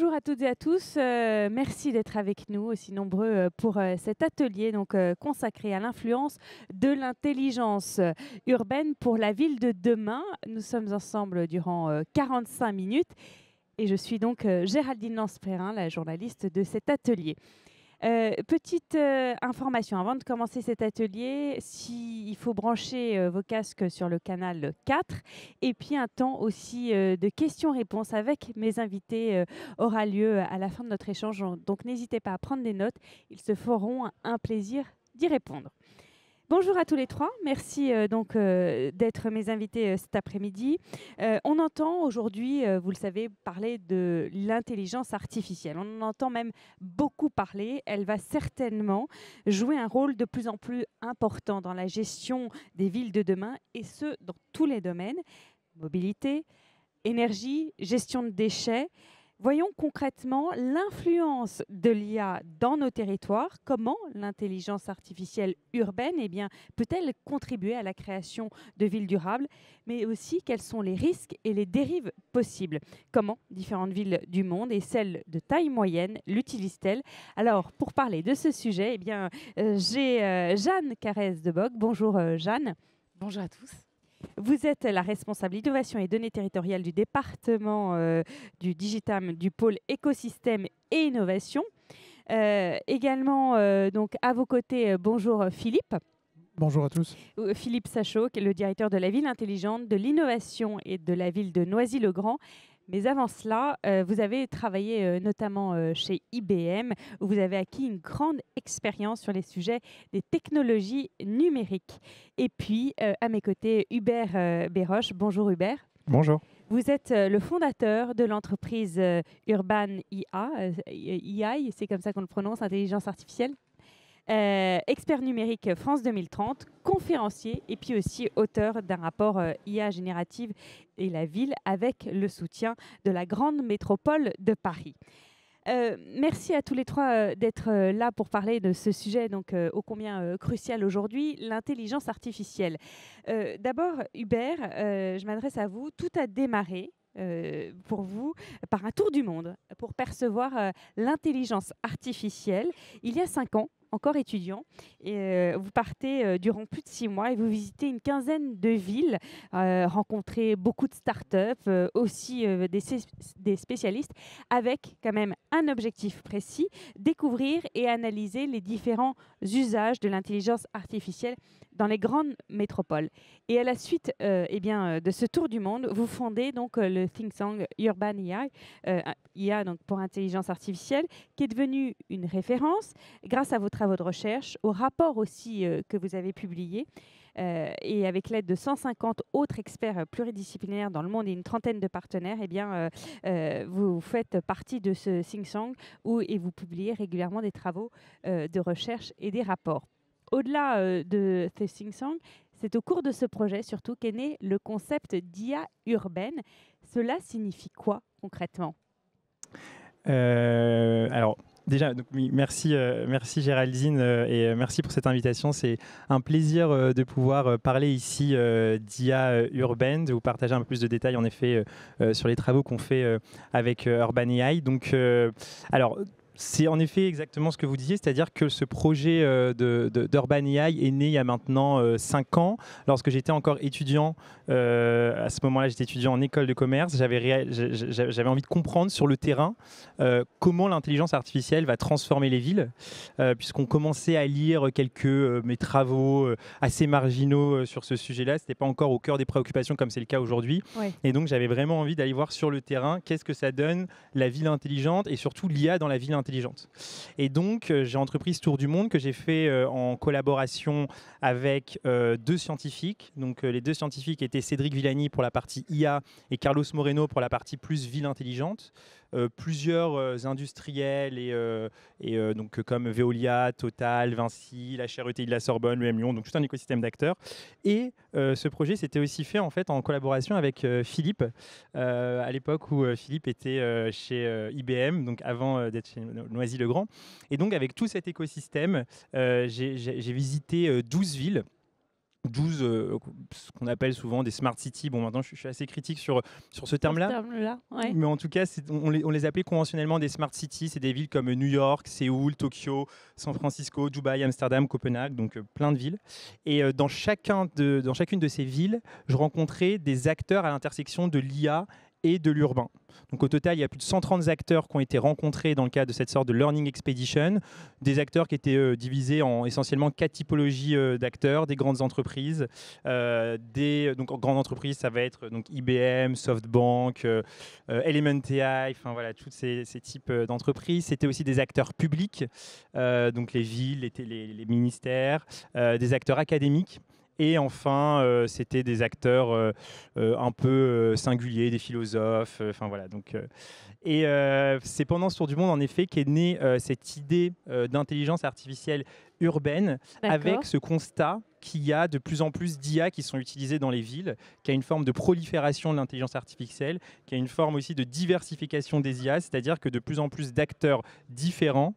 Bonjour à toutes et à tous. Merci d'être avec nous, aussi nombreux pour cet atelier consacré à l'influence de l'intelligence urbaine pour la ville de demain. Nous sommes ensemble durant 45 minutes et je suis donc Géraldine Lance-Perrin, la journaliste de cet atelier. Petite information avant de commencer cet atelier, il faut brancher vos casques sur le canal 4 et puis un temps aussi de questions-réponses avec mes invités aura lieu à la fin de notre échange. Donc n'hésitez pas à prendre des notes, ils se feront un plaisir d'y répondre. Bonjour à tous les trois, merci d'être mes invités cet après-midi. On entend aujourd'hui, vous le savez, parler de l'intelligence artificielle. On en entend même beaucoup parler. Elle va certainement jouer un rôle de plus en plus important dans la gestion des villes de demain, et ce, dans tous les domaines. Mobilité, énergie, gestion de déchets. Voyons concrètement l'influence de l'IA dans nos territoires. Comment l'intelligence artificielle urbaine peut-elle contribuer à la création de villes durables, mais aussi quels sont les risques et les dérives possibles. Comment différentes villes du monde et celles de taille moyenne l'utilisent-elles. Alors, pour parler de ce sujet, j'ai Jeanne Carrez de Bock. Bonjour Jeanne. Bonjour à tous. Vous êtes la responsable innovation et données territoriales du département du Digitam du pôle écosystème et innovation. Également, donc à vos côtés, bonjour Philippe. Bonjour à tous. Philippe Sachaud, qui est le directeur de la ville intelligente, de l'innovation et de la ville de Noisy-le-Grand. Mais avant cela, vous avez travaillé notamment chez IBM, où vous avez acquis une grande expérience sur les sujets des technologies numériques. Et puis, à mes côtés, Hubert Béroche. Bonjour Hubert. Bonjour. Vous êtes le fondateur de l'entreprise Urban IA, AI, c'est comme ça qu'on le prononce, intelligence artificielle. Expert numérique France 2030, conférencier et puis aussi auteur d'un rapport IA générative et la ville avec le soutien de la grande métropole de Paris. Merci à tous les trois d'être là pour parler de ce sujet ô combien crucial aujourd'hui, l'intelligence artificielle. D'abord, Hubert, je m'adresse à vous. Tout a démarré pour vous par un tour du monde pour percevoir l'intelligence artificielle il y a 5 ans. Encore étudiant, et vous partez durant plus de 6 mois et vous visitez une quinzaine de villes, rencontrez beaucoup de startups, aussi des spécialistes, avec quand même un objectif précis, découvrir et analyser les différents usages de l'intelligence artificielle dans les grandes métropoles. Et à la suite de ce tour du monde, vous fondez donc le think tank Urban AI, IA donc pour intelligence artificielle, qui est devenu une référence grâce à vos travaux de recherche, au rapport aussi que vous avez publié, et avec l'aide de 150 autres experts pluridisciplinaires dans le monde et une trentaine de partenaires, vous faites partie de ce think tank et vous publiez régulièrement des travaux de recherche et des rapports. Au-delà de ce think tank, c'est au cours de ce projet surtout qu'est né le concept d'IA urbaine. Cela signifie quoi concrètement ? Alors, déjà, merci Géraldine et merci pour cette invitation. C'est un plaisir de pouvoir parler ici d'IA urbaine, de vous partager un peu plus de détails en effet sur les travaux qu'on fait avec Urban AI. Donc, alors, c'est en effet exactement ce que vous disiez, c'est-à-dire que ce projet d'Urban AI est né il y a maintenant 5 ans, lorsque j'étais encore étudiant. À ce moment-là, j'étais étudiant en école de commerce. J'avais envie de comprendre sur le terrain comment l'intelligence artificielle va transformer les villes, puisqu'on commençait à lire mes travaux assez marginaux sur ce sujet-là. Ce n'était pas encore au cœur des préoccupations comme c'est le cas aujourd'hui. Ouais. Et donc, j'avais vraiment envie d'aller voir sur le terrain qu'est-ce que ça donne, la ville intelligente et surtout l'IA dans la ville intelligente. Et donc, j'ai entrepris ce tour du monde que j'ai fait en collaboration avec 2 scientifiques. Donc, les 2 scientifiques étaient Cédric Villani pour la partie IA et Carlos Moreno pour la partie plus ville intelligente. Plusieurs industriels donc comme Veolia, Total, Vinci, la Chaire-ETI de la Sorbonne, l'EM Lyon, donc tout un écosystème d'acteurs. Et ce projet s'était aussi fait en fait en collaboration avec Philippe, à l'époque où Philippe était chez IBM, donc avant d'être chez Noisy-le-Grand. Et donc avec tout cet écosystème, j'ai visité 12 villes. 12, ce qu'on appelle souvent des smart cities. Bon, maintenant, je suis assez critique sur ce terme-là. Ouais. Mais en tout cas, on les appelait conventionnellement des smart cities. C'est des villes comme New York, Séoul, Tokyo, San Francisco, Dubaï, Amsterdam, Copenhague, donc plein de villes. Et dans chacune de ces villes, je rencontrais des acteurs à l'intersection de l'IA et de l'urbain. Donc au total, il y a plus de 130 acteurs qui ont été rencontrés dans le cadre de cette sorte de Learning Expedition, des acteurs qui étaient divisés en essentiellement 4 typologies d'acteurs, des grandes entreprises. Donc en grandes entreprises, ça va être donc IBM, SoftBank, Elementy, enfin voilà, tous ces types d'entreprises. C'était aussi des acteurs publics, donc les villes, les ministères, des acteurs académiques. Et enfin, c'était des acteurs un peu singuliers, des philosophes. Enfin voilà. Donc, c'est pendant ce tour du monde, en effet, qu'est née cette idée d'intelligence artificielle urbaine, avec ce constat qu'il y a de plus en plus d'IA qui sont utilisées dans les villes, qu'il y a une forme de prolifération de l'intelligence artificielle, qu'il y a une forme aussi de diversification des IA, c'est-à-dire que de plus en plus d'acteurs différents,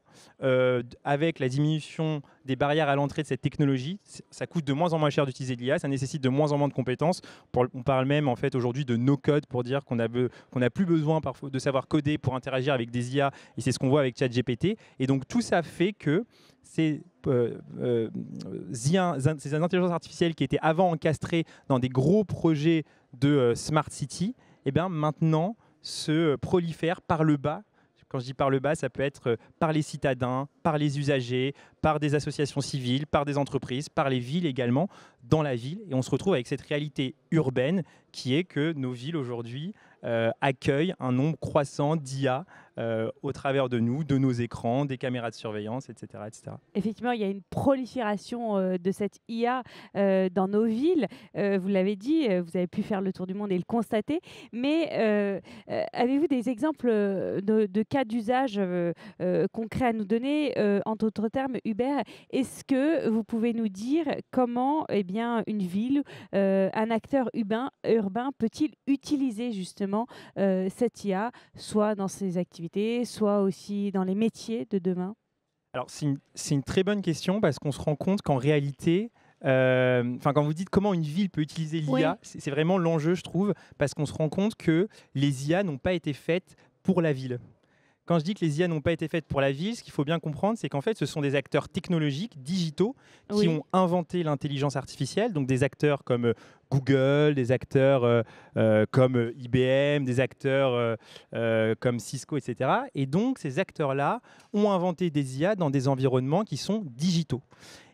avec la diminution des barrières à l'entrée de cette technologie, ça coûte de moins en moins cher d'utiliser de l'IA, ça nécessite de moins en moins de compétences. On parle même en fait aujourd'hui de no-code pour dire qu'on n'a plus besoin parfois de savoir coder pour interagir avec des IA, et c'est ce qu'on voit avec ChatGPT. Et donc tout ça fait que ces intelligences artificielles qui étaient avant encastrées dans des gros projets de Smart City, eh bien, maintenant se prolifèrent par le bas. Quand je dis par le bas, ça peut être par les citadins, par les usagers, par des associations civiles, par des entreprises, par les villes également, dans la ville. Et on se retrouve avec cette réalité urbaine qui est que nos villes aujourd'hui accueillent un nombre croissant d'IA au travers de nous, de nos écrans, des caméras de surveillance, etc. etc. Effectivement, il y a une prolifération de cette IA dans nos villes. Vous l'avez dit, vous avez pu faire le tour du monde et le constater. Mais avez-vous des exemples de cas d'usage concrets à nous donner? En d'autres termes, Hubert, est-ce que vous pouvez nous dire comment une ville, un acteur urbain peut-il utiliser justement cette IA, soit dans ses activités, soit aussi dans les métiers de demain? Alors, c'est une très bonne question parce qu'on se rend compte qu'en réalité, quand vous dites comment une ville peut utiliser l'IA, c'est vraiment l'enjeu, je trouve, parce qu'on se rend compte que les IA n'ont pas été faites pour la ville. Quand je dis que les IA n'ont pas été faites pour la ville, ce qu'il faut bien comprendre, c'est qu'en fait, ce sont des acteurs technologiques, digitaux, qui ont inventé l'intelligence artificielle, donc des acteurs comme Google, des acteurs comme IBM, des acteurs comme Cisco, etc. Et donc, ces acteurs-là ont inventé des IA dans des environnements qui sont digitaux.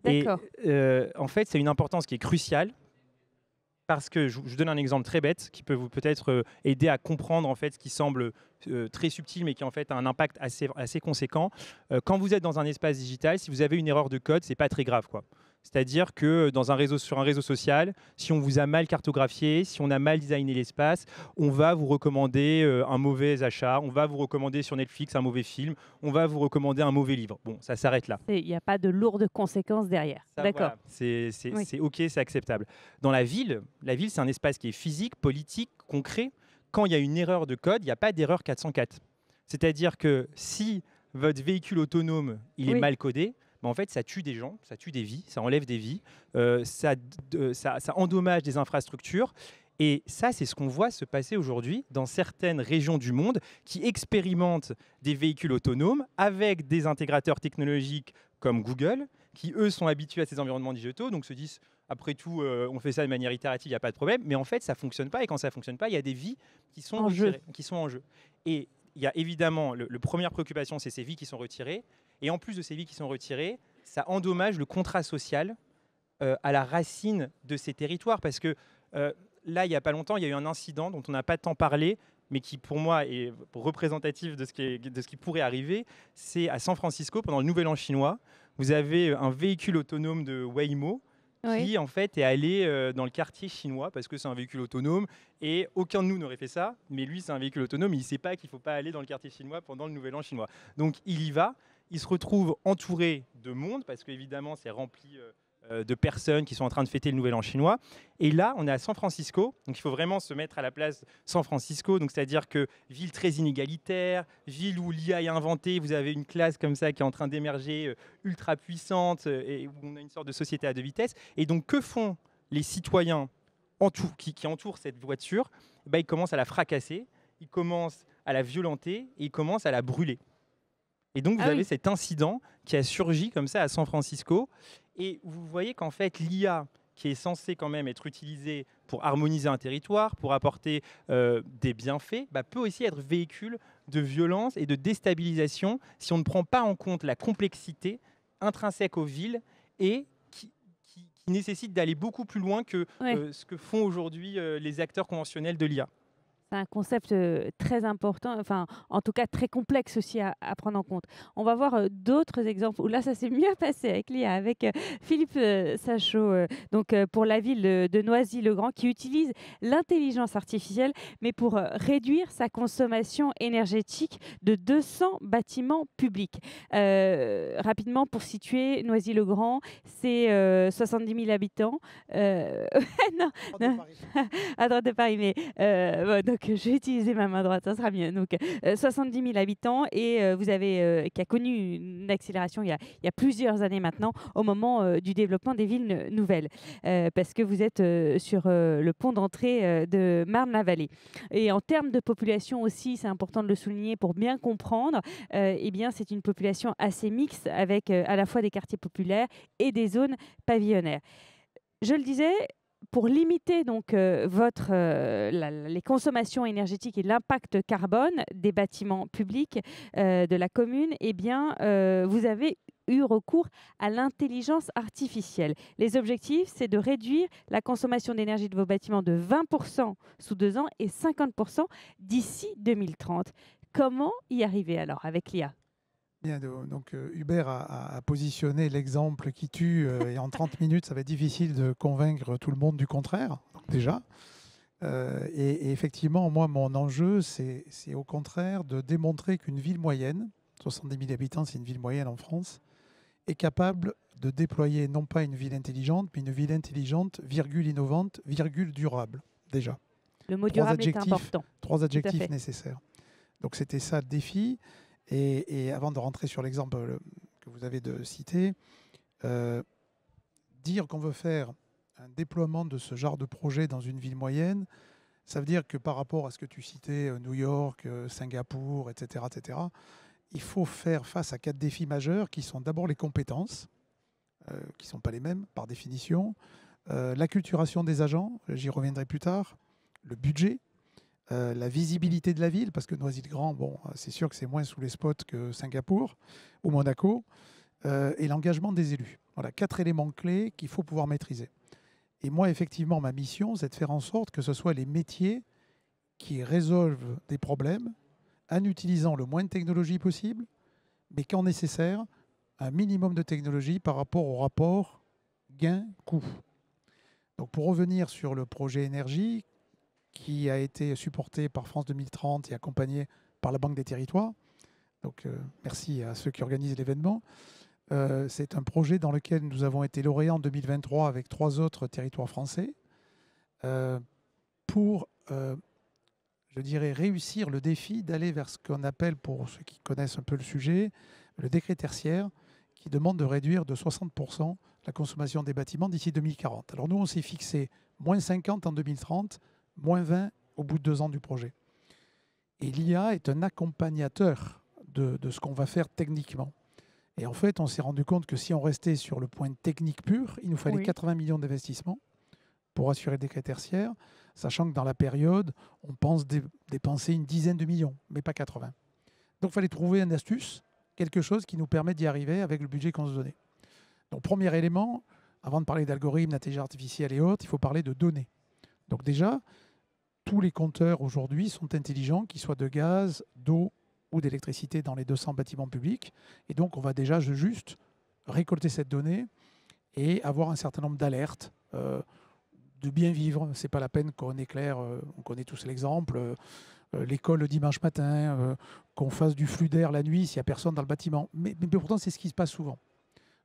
D'accord. Et en fait, c'est une importance qui est cruciale. Parce que je vous donne un exemple très bête qui peut vous peut-être aider à comprendre en fait ce qui semble très subtil mais qui en fait a un impact assez conséquent. Quand vous êtes dans un espace digital, si vous avez une erreur de code, c'est pas très grave, quoi. C'est-à-dire que sur un réseau social, si on vous a mal cartographié, si on a mal designé l'espace, on va vous recommander un mauvais achat, on va vous recommander sur Netflix un mauvais film, on va vous recommander un mauvais livre. Bon, ça s'arrête là. Il n'y a pas de lourdes conséquences derrière. D'accord. Voilà, c'est OK, c'est acceptable. Dans la ville, c'est un espace qui est physique, politique, concret. Quand il y a une erreur de code, il n'y a pas d'erreur 404. C'est-à-dire que si votre véhicule autonome il est mal codé, en fait, ça tue des gens, ça tue des vies, ça enlève des vies, ça endommage des infrastructures. Et ça, c'est ce qu'on voit se passer aujourd'hui dans certaines régions du monde qui expérimentent des véhicules autonomes avec des intégrateurs technologiques comme Google, qui, eux, sont habitués à ces environnements digitaux, donc se disent, après tout, on fait ça de manière itérative, il n'y a pas de problème. Mais en fait, ça ne fonctionne pas. Et quand ça ne fonctionne pas, il y a des vies qui sont en jeu. Et il y a évidemment, la première préoccupation, c'est ces vies qui sont retirées. Et en plus de ces vies qui sont retirées, ça endommage le contrat social à la racine de ces territoires. Parce que là, il n'y a pas longtemps, il y a eu un incident dont on n'a pas tant parlé, mais qui, pour moi, est représentatif de ce qui pourrait arriver. C'est à San Francisco, pendant le Nouvel An chinois. Vous avez un véhicule autonome de Waymo qui, en fait, est allé dans le quartier chinois parce que c'est un véhicule autonome. Et aucun de nous n'aurait fait ça. Mais lui, c'est un véhicule autonome. Il ne sait pas qu'il ne faut pas aller dans le quartier chinois pendant le Nouvel An chinois. Donc, il y va. Il se retrouve entouré de monde parce qu'évidemment, c'est rempli de personnes qui sont en train de fêter le Nouvel An chinois. Et là, on est à San Francisco. Donc, il faut vraiment se mettre à la place de San Francisco. Donc, c'est-à-dire que ville très inégalitaire, ville où l'IA est inventée. Vous avez une classe comme ça qui est en train d'émerger, ultra puissante, et où on a une sorte de société à deux vitesses. Et donc, que font les citoyens qui entourent cette voiture, ils commencent à la fracasser, ils commencent à la violenter et ils commencent à la brûler. Et donc, vous avez cet incident qui a surgi comme ça à San Francisco. Et vous voyez qu'en fait, l'IA, qui est censée quand même être utilisée pour harmoniser un territoire, pour apporter des bienfaits, peut aussi être véhicule de violence et de déstabilisation si on ne prend pas en compte la complexité intrinsèque aux villes et qui nécessite d'aller beaucoup plus loin que ce que font aujourd'hui les acteurs conventionnels de l'IA. C'est un concept très important, enfin, en tout cas très complexe aussi à prendre en compte. On va voir d'autres exemples où là, ça s'est mieux passé avec l'IA, avec Philippe Sachot, pour la ville de Noisy-le-Grand, qui utilise l'intelligence artificielle, mais pour réduire sa consommation énergétique de 200 bâtiments publics. Rapidement, pour situer, Noisy-le-Grand, c'est 70 000 habitants. Non, à droite de Paris, mais donc je vais utiliser ma main droite, ça sera mieux. Donc 70 000 habitants et vous avez qui a connu une accélération il y a plusieurs années maintenant au moment du développement des villes nouvelles, parce que vous êtes sur le pont d'entrée de Marne-la-Vallée. Et en termes de population aussi, c'est important de le souligner pour bien comprendre, eh bien c'est une population assez mixte avec à la fois des quartiers populaires et des zones pavillonnaires. Je le disais, pour limiter donc les consommations énergétiques et l'impact carbone des bâtiments publics de la commune, eh bien, vous avez eu recours à l'intelligence artificielle. Les objectifs, c'est de réduire la consommation d'énergie de vos bâtiments de 20% sous 2 ans et 50% d'ici 2030. Comment y arriver alors avec l'IA ? Bien, donc Hubert a positionné l'exemple qui tue et en 30 minutes, ça va être difficile de convaincre tout le monde du contraire, déjà. Et effectivement, moi, mon enjeu, c'est au contraire de démontrer qu'une ville moyenne, 70 000 habitants, c'est une ville moyenne en France, est capable de déployer non pas une ville intelligente, mais une ville intelligente, virgule innovante, virgule durable, déjà. Le mot durable est important. 3 adjectifs nécessaires. Donc c'était ça le défi. Et avant de rentrer sur l'exemple que vous avez cité, dire qu'on veut faire un déploiement de ce genre de projet dans une ville moyenne, ça veut dire que par rapport à ce que tu citais, New York, Singapour, etc., il faut faire face à 4 défis majeurs qui sont d'abord les compétences, qui ne sont pas les mêmes par définition, l'acculturation des agents, j'y reviendrai plus tard, le budget, la visibilité de la ville, parce que Noisy-le-Grand, bon, c'est sûr que c'est moins sous les spots que Singapour ou Monaco, et l'engagement des élus. Voilà, 4 éléments clés qu'il faut pouvoir maîtriser. Et moi, effectivement, ma mission, c'est de faire en sorte que ce soit les métiers qui résolvent des problèmes en utilisant le moins de technologie possible, mais quand nécessaire, un minimum de technologie par rapport au rapport gain-coût. Donc, pour revenir sur le projet énergie, qui a été supporté par France 2030 et accompagné par la Banque des Territoires. Donc, merci à ceux qui organisent l'événement. C'est un projet dans lequel nous avons été lauréats en 2023 avec 3 autres territoires français pour, je dirais, réussir le défi d'aller vers ce qu'on appelle, pour ceux qui connaissent un peu le sujet, le décret tertiaire qui demande de réduire de 60% la consommation des bâtiments d'ici 2040. Alors nous, on s'est fixé moins 50 en 2030, moins 20 au bout de 2 ans du projet. Et l'IA est un accompagnateur de ce qu'on va faire techniquement. Et en fait, on s'est rendu compte que si on restait sur le point technique pur, il nous fallait 80 millions d'investissements pour assurer le décret tertiaire, sachant que dans la période, on pense dépenser une dizaine de millions, mais pas 80. Donc il fallait trouver une astuce, quelque chose qui nous permet d'y arriver avec le budget qu'on se donnait. Donc premier élément, avant de parler d'algorithmes, d'intelligence artificielle et autres, il faut parler de données. Donc déjà, tous les compteurs aujourd'hui sont intelligents, qu'ils soient de gaz, d'eau ou d'électricité dans les 200 bâtiments publics. Et donc, on va déjà juste récolter cette donnée et avoir un certain nombre d'alertes de bien vivre. Ce n'est pas la peine qu'on éclaire, on connaît tous l'exemple, l'école le dimanche matin, qu'on fasse du flux d'air la nuit s'il n'y a personne dans le bâtiment. Mais pourtant, c'est ce qui se passe souvent.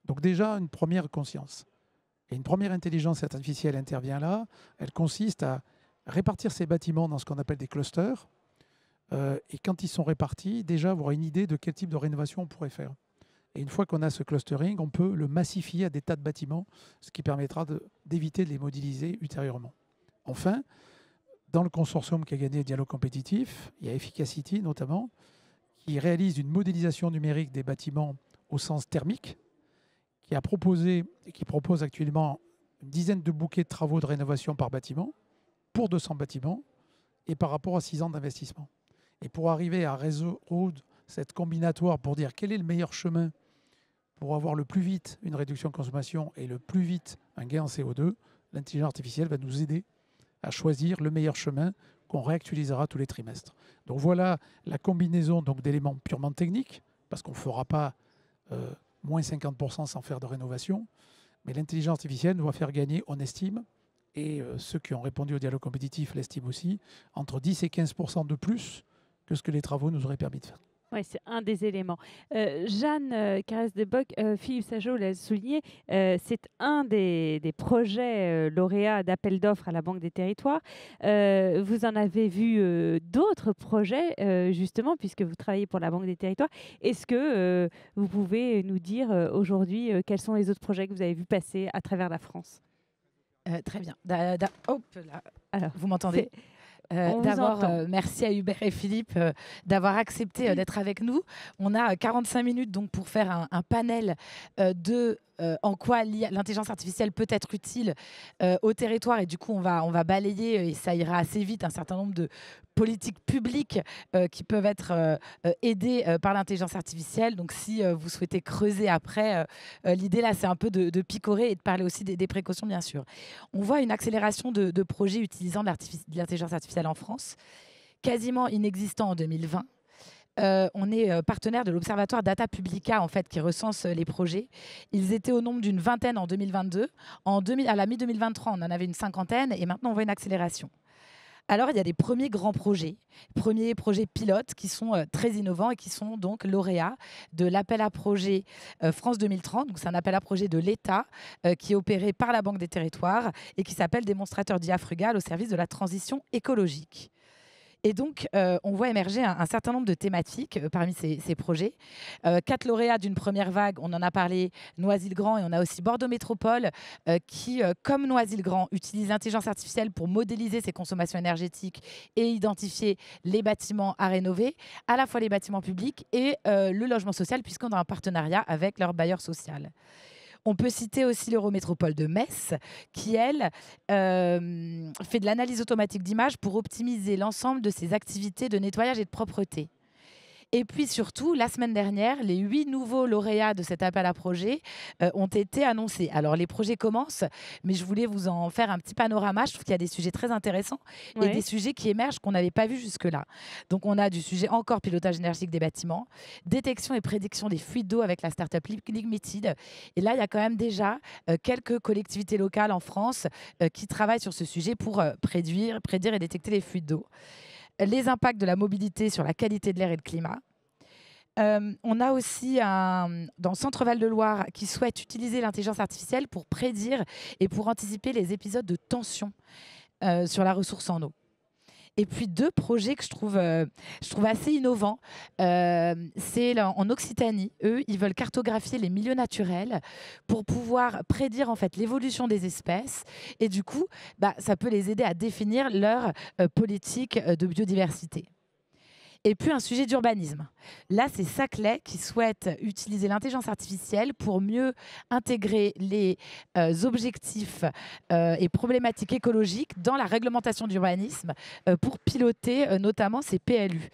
Donc déjà, une première conscience. Et une première intelligence artificielle intervient là. Elle consiste à répartir ces bâtiments dans ce qu'on appelle des clusters. Et quand ils sont répartis, déjà avoir une idée de quel type de rénovation on pourrait faire. Et une fois qu'on a ce clustering, on peut le massifier à des tas de bâtiments, ce qui permettra d'éviter de les modéliser ultérieurement. Enfin, dans le consortium qui a gagné Dialogue compétitif, il y a Efficacity notamment, qui réalise une modélisation numérique des bâtiments au sens thermique, qui a proposé et qui propose actuellement une dizaine de bouquets de travaux de rénovation par bâtiment pour 200 bâtiments et par rapport à 6 ans d'investissement. Et pour arriver à résoudre cette combinatoire pour dire quel est le meilleur chemin pour avoir le plus vite une réduction de consommation et le plus vite un gain en CO2, l'intelligence artificielle va nous aider à choisir le meilleur chemin qu'on réactualisera tous les trimestres. Donc voilà la combinaison d'éléments purement techniques, parce qu'on ne fera pas moins 50% sans faire de rénovation, mais l'intelligence artificielle nous va faire gagner, on estime, et ceux qui ont répondu au dialogue compétitif l'estiment aussi, entre 10 et 15% de plus que ce que les travaux nous auraient permis de faire. Oui, c'est un des éléments. Jeanne Carès-Deboc, Philippe Sageot l'a souligné, c'est un des projets lauréats d'appel d'offres à la Banque des Territoires. Vous en avez vu d'autres projets, justement, puisque vous travaillez pour la Banque des Territoires. Est-ce que vous pouvez nous dire aujourd'hui quels sont les autres projets que vous avez vus passer à travers la France? Très bien. Hop là. Alors, vous m'entendez? D'abord, merci à Hubert et Philippe d'avoir accepté d'être avec nous. On a 45 minutes donc, pour faire un panel de en quoi l'intelligence artificielle peut être utile au territoire. Et du coup, on va balayer, et ça ira assez vite, un certain nombre de politiques publiques qui peuvent être aidées par l'intelligence artificielle. Donc, si vous souhaitez creuser après, l'idée là, c'est un peu de picorer et de parler aussi des précautions, bien sûr. On voit une accélération de projets utilisant de l'intelligence artificielle en France, quasiment inexistant en 2020. On est partenaire de l'Observatoire Data Publica, en fait, qui recense les projets. Ils étaient au nombre d'une vingtaine en 2022. À la mi-2023, on en avait une cinquantaine et maintenant, on voit une accélération. Alors, il y a des premiers grands projets pilotes qui sont très innovants et qui sont donc lauréats de l'appel à projet France 2030. Donc, c'est un appel à projet de l'État qui est opéré par la Banque des Territoires et qui s'appelle Démonstrateur d'IA Frugal au service de la transition écologique. Et donc, on voit émerger un certain nombre de thématiques parmi ces projets. 4 lauréats d'une première vague, on en a parlé, Noisy-le-Grand, et on a aussi Bordeaux Métropole, qui, comme Noisy-le-Grand, utilise l'intelligence artificielle pour modéliser ses consommations énergétiques et identifier les bâtiments à rénover, à la fois les bâtiments publics et le logement social, puisqu'on a un partenariat avec leur bailleur social. On peut citer aussi l'Eurométropole de Metz, qui, elle, fait de l'analyse automatique d'images pour optimiser l'ensemble de ses activités de nettoyage et de propreté. Et puis surtout, la semaine dernière, les 8 nouveaux lauréats de cet appel à projet ont été annoncés. Alors, les projets commencent, mais je voulais vous en faire un petit panorama. Je trouve qu'il y a des sujets très intéressants et des sujets qui émergent qu'on n'avait pas vus jusque-là. Donc, on a du sujet encore pilotage énergétique des bâtiments, détection et prédiction des fuites d'eau avec la start-up Ligmitide. Et là, il y a quand même déjà quelques collectivités locales en France qui travaillent sur ce sujet pour prédire et détecter les fuites d'eau. Les impacts de la mobilité sur la qualité de l'air et le climat. On a aussi dans le Centre-Val de Loire qui souhaite utiliser l'intelligence artificielle pour prédire et pour anticiper les épisodes de tension sur la ressource en eau. Et puis 2 projets que je trouve assez innovants. C'est en Occitanie. Eux, ils veulent cartographier les milieux naturels pour pouvoir prédire en fait l'évolution des espèces. Et du coup, ça peut les aider à définir leur politique de biodiversité. Et puis un sujet d'urbanisme. Là, c'est Saclay qui souhaite utiliser l'intelligence artificielle pour mieux intégrer les objectifs et problématiques écologiques dans la réglementation d'urbanisme pour piloter notamment ces PLU.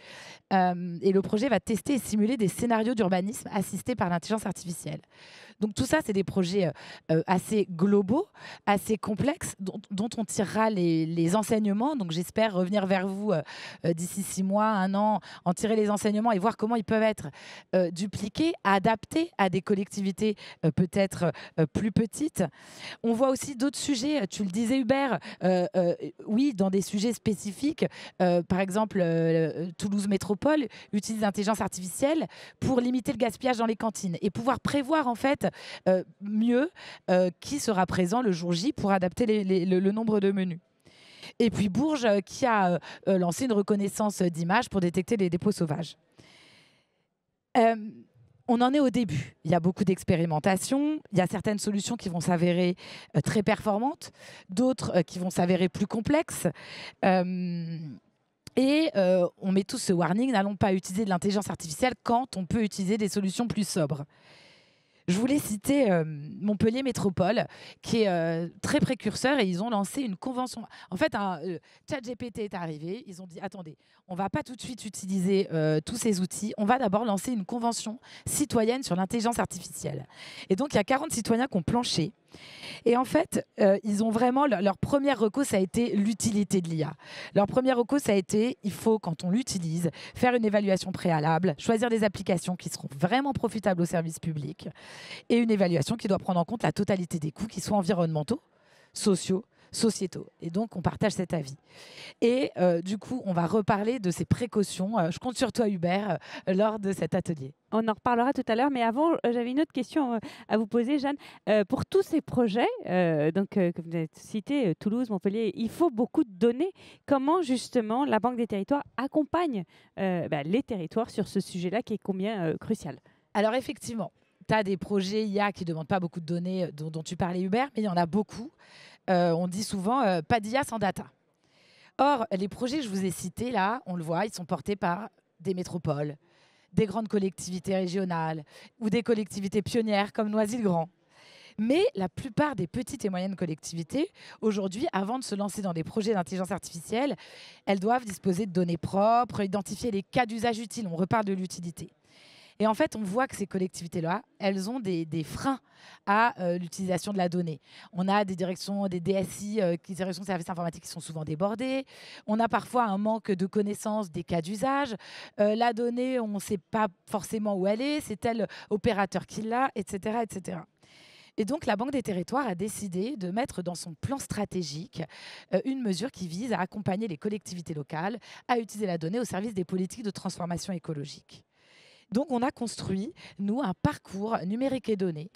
Et le projet va tester et simuler des scénarios d'urbanisme assistés par l'intelligence artificielle. Donc tout ça, c'est des projets assez globaux, assez complexes, dont on tirera les enseignements. Donc j'espère revenir vers vous d'ici 6 mois, 1 an, en tirer les enseignements et voir comment ils peuvent être dupliqués, adaptés à des collectivités peut-être plus petites. On voit aussi d'autres sujets, tu le disais Hubert, oui, dans des sujets spécifiques. Par exemple, Toulouse Métropole utilise l'intelligence artificielle pour limiter le gaspillage dans les cantines et pouvoir prévoir en fait mieux qui sera présent le jour J pour adapter le nombre de menus. Et puis Bourges qui a lancé une reconnaissance d'images pour détecter les dépôts sauvages. On en est au début. Il y a beaucoup d'expérimentations. Il y a certaines solutions qui vont s'avérer très performantes, d'autres qui vont s'avérer plus complexes. Et on met tous ce warning, n'allons pas utiliser de l'intelligence artificielle quand on peut utiliser des solutions plus sobres. Je voulais citer Montpellier Métropole, qui est très précurseur, et ils ont lancé une convention. En fait, ChatGPT est arrivé, ils ont dit, attendez, on ne va pas tout de suite utiliser tous ces outils, on va d'abord lancer une convention citoyenne sur l'intelligence artificielle. Et donc, il y a 40 citoyens qui ont planché. Et en fait, ils ont vraiment, leur premier recours, ça a été l'utilité de l'IA. Leur premier recours, ça a été, il faut, quand on l'utilise, faire une évaluation préalable, choisir des applications qui seront vraiment profitables au service public, et une évaluation qui doit prendre en compte la totalité des coûts, qui soient environnementaux, sociaux, sociétaux. Et donc, on partage cet avis. Et du coup, on va reparler de ces précautions. Je compte sur toi, Hubert, lors de cet atelier. On en reparlera tout à l'heure, mais avant, j'avais une autre question à vous poser, Jeanne. Pour tous ces projets que vous avez cités, Toulouse, Montpellier, il faut beaucoup de données. Comment, justement, la Banque des territoires accompagne les territoires sur ce sujet-là qui est combien crucial? Alors, effectivement, tu as des projets IA qui ne demandent pas beaucoup de données dont tu parlais, Hubert, mais il y en a beaucoup. On dit souvent pas d'IA sans data. Or, les projets que je vous ai cités, là, on le voit, ils sont portés par des métropoles, des grandes collectivités régionales ou des collectivités pionnières comme Noisy-le-Grand. Mais la plupart des petites et moyennes collectivités, aujourd'hui, avant de se lancer dans des projets d'intelligence artificielle, elles doivent disposer de données propres, identifier les cas d'usage utiles. On reparle de l'utilité. Et en fait, on voit que ces collectivités-là, elles ont des freins à l'utilisation de la donnée. On a des directions, des DSI, des directions de services informatiques qui sont souvent débordées. On a parfois un manque de connaissance des cas d'usage. La donnée, on ne sait pas forcément où elle est. C'est tel opérateur qui l'a, etc., etc. Et donc, la Banque des territoires a décidé de mettre dans son plan stratégique une mesure qui vise à accompagner les collectivités locales à utiliser la donnée au service des politiques de transformation écologique. Donc, on a construit, nous, un parcours numérique et données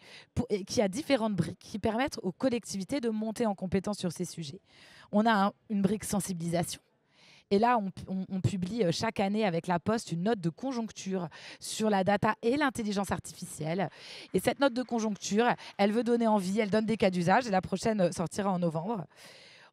qui a différentes briques qui permettent aux collectivités de monter en compétence sur ces sujets. On a une brique sensibilisation. Et là, on publie chaque année avec La Poste une note de conjoncture sur la data et l'intelligence artificielle. Et cette note de conjoncture, elle veut donner envie, elle donne des cas d'usage. Et la prochaine sortira en novembre.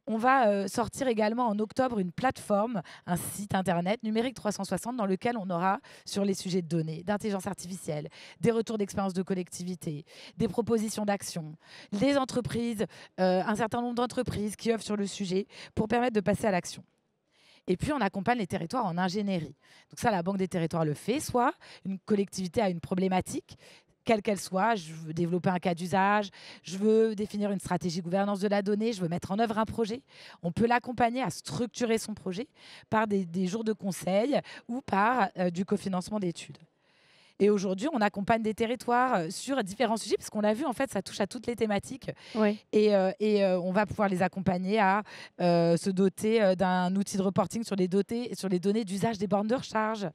On va sortir également en octobre une plateforme, un site internet numérique 360 dans lequel on aura sur les sujets de données, d'intelligence artificielle, des retours d'expérience de collectivité, des propositions d'action, les entreprises, un certain nombre d'entreprises qui œuvrent sur le sujet pour permettre de passer à l'action. Et puis, on accompagne les territoires en ingénierie. Donc ça, la Banque des territoires le fait. Soit une collectivité a une problématique, quelle qu'elle soit, je veux développer un cas d'usage, je veux définir une stratégie gouvernance de la donnée, je veux mettre en œuvre un projet. On peut l'accompagner à structurer son projet par des jours de conseil ou par du cofinancement d'études. Et aujourd'hui, on accompagne des territoires sur différents sujets, parce qu'on l'a vu, en fait, ça touche à toutes les thématiques. Oui. Et on va pouvoir les accompagner à se doter d'un outil de reporting sur les données d'usage des bornes de recharge.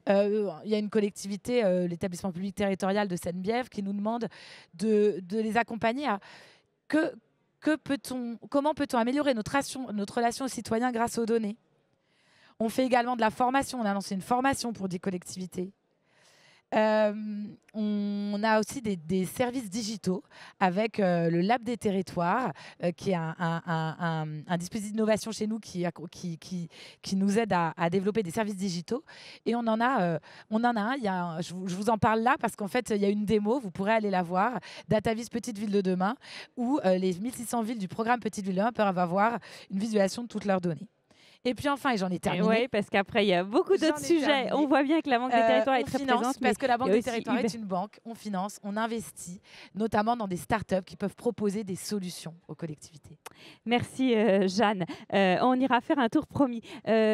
Il y a une collectivité, l'établissement public territorial de Seine-Bièvre, qui nous demande de les accompagner à comment peut-on améliorer notre relation aux citoyens grâce aux données. On fait également de la formation. On a lancé une formation pour des collectivités. On a aussi des services digitaux avec le Lab des territoires, qui est un dispositif d'innovation chez nous qui nous aide à développer des services digitaux. Et on en a un. Je vous en parle là parce qu'en fait, il y a une démo, vous pourrez aller la voir, DataVis Petite Ville de demain, où les 1600 villes du programme Petite Ville de demain peuvent avoir une visualisation de toutes leurs données. Et puis enfin, et j'en ai terminé. Oui, parce qu'après, il y a beaucoup d'autres sujets. On voit bien que la Banque des territoires est très présente. Parce que la Banque des territoires est une banque, on finance, on investit, notamment dans des startups qui peuvent proposer des solutions aux collectivités. Merci Jeanne. On ira faire un tour promis.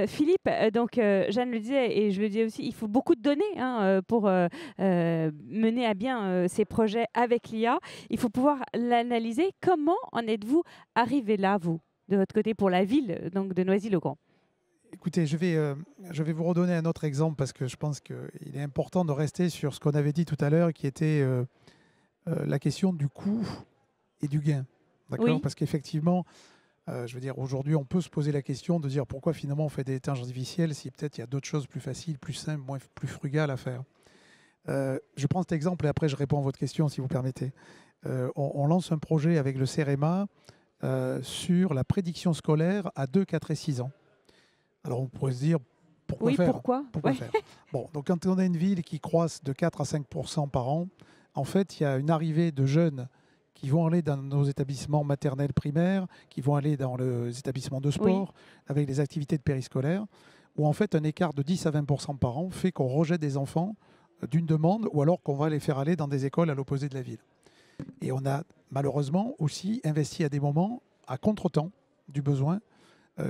Philippe, donc Jeanne le disait et je le disais aussi, il faut beaucoup de données pour mener à bien ces projets avec l'IA. Il faut pouvoir l'analyser. Comment en êtes-vous arrivé là, vous, de votre côté, pour la ville donc de Noisy-le-Grand? Écoutez, je vais vous redonner un autre exemple parce que je pense qu'il est important de rester sur ce qu'on avait dit tout à l'heure, qui était la question du coût et du gain. D'accord ? Oui. Parce qu'effectivement, je veux dire, aujourd'hui, on peut se poser la question de dire pourquoi finalement on fait des intelligences artificielles si peut-être il y a d'autres choses plus faciles, plus simples, plus frugales à faire. Je prends cet exemple et après je réponds à votre question si vous permettez. On lance un projet avec le CEREMA sur la prédiction scolaire à 2, 4 et 6 ans. Alors on pourrait se dire, pourquoi faire faire Bon, donc quand on a une ville qui croisse de 4 à 5% par an, en fait, il y a une arrivée de jeunes qui vont aller dans nos établissements maternels primaires, qui vont aller dans les établissements de sport, avec les activités de périscolaire, où en fait un écart de 10 à 20% par an fait qu'on rejette des enfants d'une demande, ou alors qu'on va les faire aller dans des écoles à l'opposé de la ville. Et on a malheureusement aussi investi à des moments à contre-temps du besoin,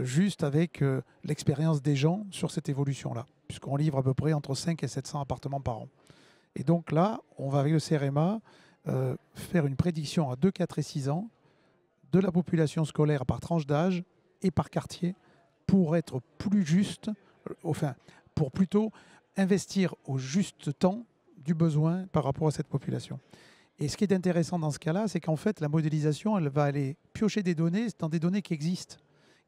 juste avec l'expérience des gens sur cette évolution-là, puisqu'on livre à peu près entre 5 et 700 appartements par an. Et donc là, on va avec le CEREMA faire une prédiction à 2, 4 et 6 ans de la population scolaire par tranche d'âge et par quartier pour être plus juste, pour plutôt investir au juste temps du besoin par rapport à cette population. Et ce qui est intéressant dans ce cas-là, c'est qu'en fait, la modélisation, elle va aller piocher des données dans des données qui existent,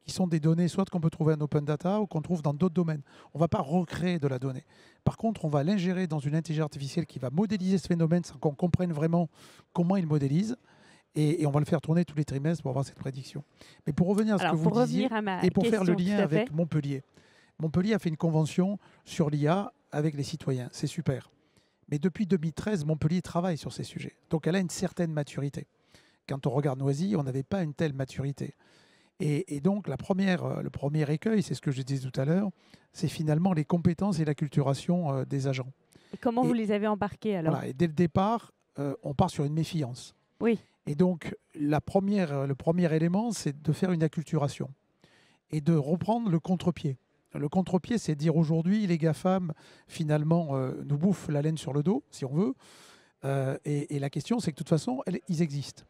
qui sont des données soit qu'on peut trouver en open data ou qu'on trouve dans d'autres domaines. On ne va pas recréer de la donnée. Par contre, on va l'ingérer dans une intelligence artificielle qui va modéliser ce phénomène sans qu'on comprenne vraiment comment il modélise. Et on va le faire tourner tous les trimestres pour avoir cette prédiction. Mais pour revenir à ce que vous disiez, et pour faire le lien avec Montpellier. Montpellier a fait une convention sur l'IA avec les citoyens. C'est super. Mais depuis 2013, Montpellier travaille sur ces sujets. Donc elle a une certaine maturité. Quand on regarde Noisy, on n'avait pas une telle maturité. Et donc le premier écueil, c'est ce que je disais tout à l'heure, c'est finalement les compétences et l'acculturation des agents. Et comment vous les avez embarqués alors ? Voilà, et dès le départ, on part sur une méfiance. Oui. Et donc le premier élément, c'est de faire une acculturation et de reprendre le contre-pied. Le contre-pied, c'est dire aujourd'hui, les GAFAM, finalement, nous bouffent la laine sur le dos, si on veut. Et la question, c'est que de toute façon, ils existent.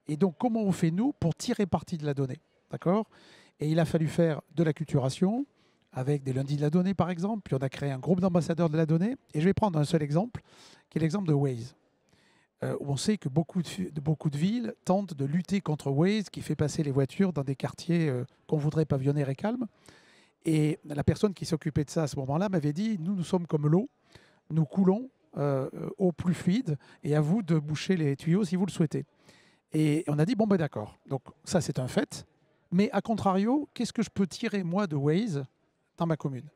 Et donc, comment on fait, nous, pour tirer parti de la donnée ? D'accord ? Et il a fallu faire de l'acculturation, avec des lundis de la donnée, par exemple. Puis on a créé un groupe d'ambassadeurs de la donnée. Et je vais prendre un seul exemple, qui est l'exemple de Waze. Où on sait que beaucoup de villes tentent de lutter contre Waze, qui fait passer les voitures dans des quartiers qu'on voudrait pavillonnaires et calmes. Et la personne qui s'occupait de ça à ce moment-là m'avait dit, nous sommes comme l'eau, nous coulons au plus fluide, et à vous de boucher les tuyaux si vous le souhaitez. Et on a dit, bon ben d'accord, donc ça c'est un fait, mais à contrario, qu'est-ce que je peux tirer moi de Waze dans ma commune ?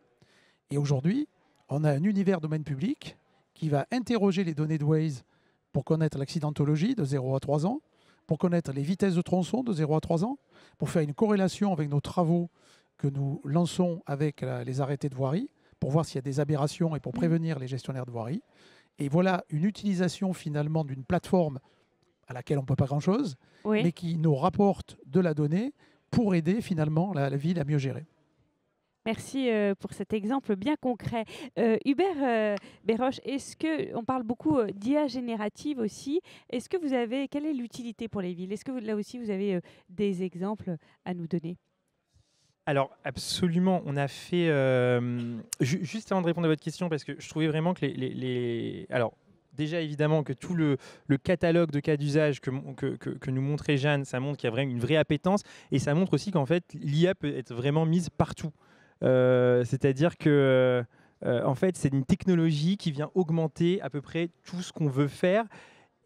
Et aujourd'hui, on a un univers domaine public qui va interroger les données de Waze pour connaître l'accidentologie de 0 à 3 ans, pour connaître les vitesses de tronçon de 0 à 3 ans, pour faire une corrélation avec nos travaux que nous lançons avec les arrêtés de voirie, pour voir s'il y a des aberrations et pour prévenir les gestionnaires de voirie. Et voilà une utilisation finalement d'une plateforme à laquelle on ne peut pas grand-chose, mais qui nous rapporte de la donnée pour aider finalement la ville à mieux gérer. Merci pour cet exemple bien concret. Hubert Béroche, on parle beaucoup d'IA générative aussi. Quelle est l'utilité pour les villes ? Est-ce que là aussi vous avez des exemples à nous donner ? Alors absolument, on a fait, juste avant de répondre à votre question, parce que je trouvais vraiment que alors déjà évidemment que tout le catalogue de cas d'usage que nous montrait Jeanne, ça montre qu'il y a vraiment une vraie appétence, et ça montre aussi qu'en fait l'IA peut être vraiment mise partout. C'est-à-dire que en fait c'est une technologie qui vient augmenter à peu près tout ce qu'on veut faire.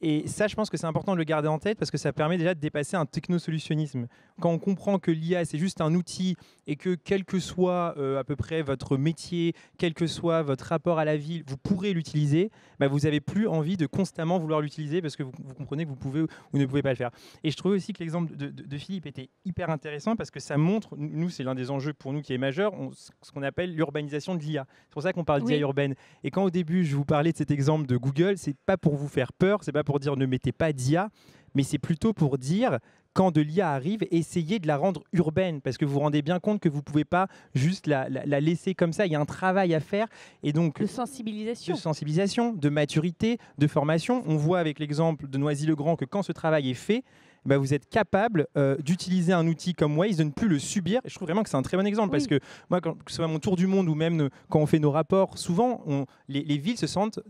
Et ça, je pense que c'est important de le garder en tête parce que ça permet déjà de dépasser un technosolutionnisme. Quand on comprend que l'IA, c'est juste un outil et que quel que soit à peu près votre métier, quel que soit votre rapport à la ville, vous pourrez l'utiliser, bah, vous n'avez plus envie de constamment vouloir l'utiliser parce que vous comprenez que vous pouvez ou ne pouvez pas le faire. Et je trouvais aussi que l'exemple de Philippe était hyper intéressant parce que ça montre, nous, c'est l'un des enjeux pour nous qui est majeur, ce qu'on appelle l'urbanisation de l'IA. C'est pour ça qu'on parle d'IA urbaine. Et quand au début, je vous parlais de cet exemple de Google, c'est pas pour vous faire peur, c'est pas pour dire ne mettez pas d'IA, mais c'est plutôt pour dire quand de l'IA arrive, essayez de la rendre urbaine parce que vous vous rendez bien compte que vous ne pouvez pas juste la laisser comme ça. Il y a un travail à faire. Et donc, de sensibilisation, de maturité, de formation. On voit avec l'exemple de Noisy-le-Grand que quand ce travail est fait, bah, vous êtes capable d'utiliser un outil comme Waze, de ne plus le subir. Et je trouve vraiment que c'est un très bon exemple parce que moi, que ce soit mon tour du monde ou même quand on fait nos rapports, souvent, les villes se sentent...